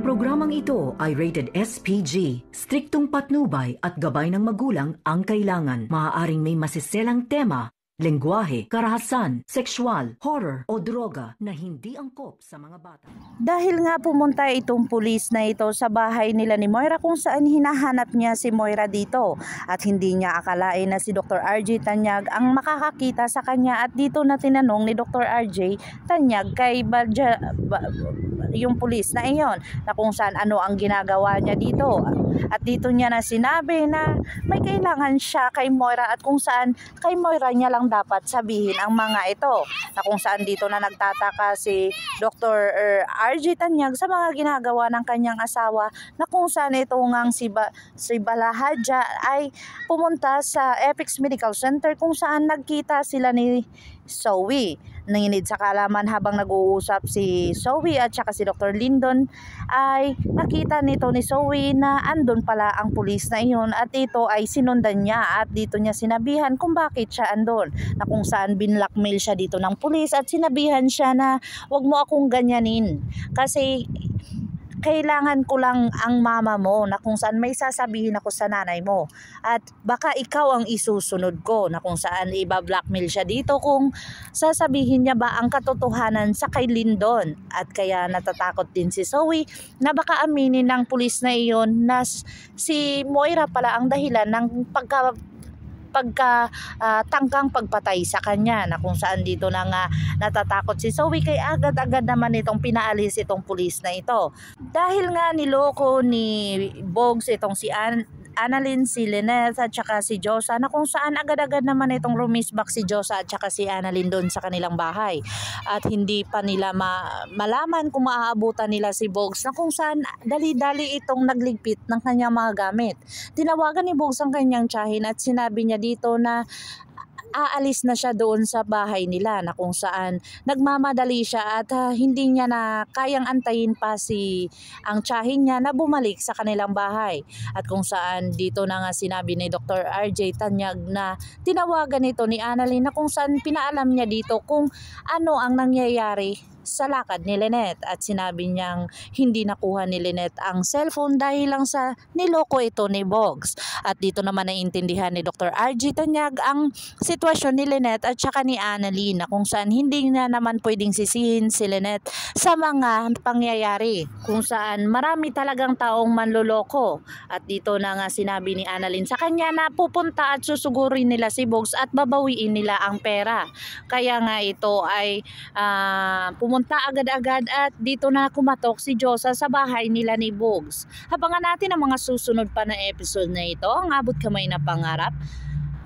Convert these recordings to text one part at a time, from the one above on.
Ang programang ito ay rated SPG. Striktong patnubay at gabay ng magulang ang kailangan. Maaaring may masiselang tema, lengguwahe, karahasan, sexual, horror o droga na hindi angkop sa mga bata. Dahil nga pumunta itong pulis na ito sa bahay nila ni Moira kung saan hinahanap niya si Moira dito at hindi niya akalain na si Dr. RJ Tanyag ang makakakita sa kanya at dito na tinanong ni Dr. RJ Tanyag kay yung pulis na iyon na kung saan ano ang ginagawa niya dito at dito niya na sinabi na may kailangan siya kay Moira at kung saan kay Moira niya lang dapat sabihin ang mga ito na kung saan dito na nagtataka si Dr. RJ Tanyag sa mga ginagawa ng kanyang asawa na kung saan ito ngang si Balahadja ay pumunta sa Epix Medical Center kung saan nagkita sila ni Zoe. Nanginid sa kalaman habang nag-uusap si Zoe at saka si Dr. Lindon ay nakita nito ni Zoe na andun pala ang pulis na iyon at ito ay sinundan niya at dito niya sinabihan kung bakit siya andun na kung saan binlockmail siya dito ng pulis at sinabihan siya na wag mo akong ganyanin kasi kailangan ko lang ang mama mo na kung saan may sasabihin ako sa nanay mo at baka ikaw ang isusunod ko na kung saan iba-blackmail siya dito kung sasabihin niya ba ang katotohanan sa kay Lindon at kaya natatakot din si Zoe na baka aminin ng pulis na iyon na si Moira pala ang dahilan ng tangkang pagpatay sa kanya na kung saan dito na nga natatakot si Zoe kaya agad-agad naman itong pinaalis itong pulis na ito. Dahil nga niloko ni Bogs itong si Annalyn, si Lynette at saka si Josa na kung saan agad-agad naman itong rumisbak si Josa at saka si Annalyn doon sa kanilang bahay at hindi pa nila malaman kung maaabutan nila si Bogs na kung saan dali-dali itong nagligpit ng kanyang mga gamit. Tinawagan ni Bogs ang kanyang tiyahin at sinabi niya dito na aalis na siya doon sa bahay nila na kung saan nagmamadali siya at hindi niya na kayang antayin pa ang tiyahin niya na bumalik sa kanilang bahay at kung saan dito na nga sinabi ni Dr. RJ Tanyag na tinawagan ito ni Annalyn na kung saan pinaalam niya dito kung ano ang nangyayari sa lakad ni Lynette at sinabi niyang hindi nakuha ni Lynette ang cellphone dahil lang sa niloko ito ni Bogs at dito naman naiintindihan ni Dr. RJ Tanyag ang sitwasyon ni Lynette at saka ni Annalyn na kung saan hindi na naman pwedeng sisihin si Lynette sa mga pangyayari kung saan marami talagang taong manloloko at dito na nga sinabi ni Annalyn sa kanya na pupunta at susugurin nila si Bogs at babawiin nila ang pera kaya nga ito ay pumunta agad-agad at dito na kumatok si Josa sa bahay nila ni Bogs. Habangan natin ang mga susunod pa na episode na ito, ang abot kamay na pangarap.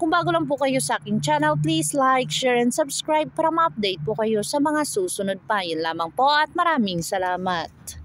Kung bago lang po kayo sa aking channel, please like, share, and subscribe para ma-update po kayo sa mga susunod pa. Yun lamang po at maraming salamat.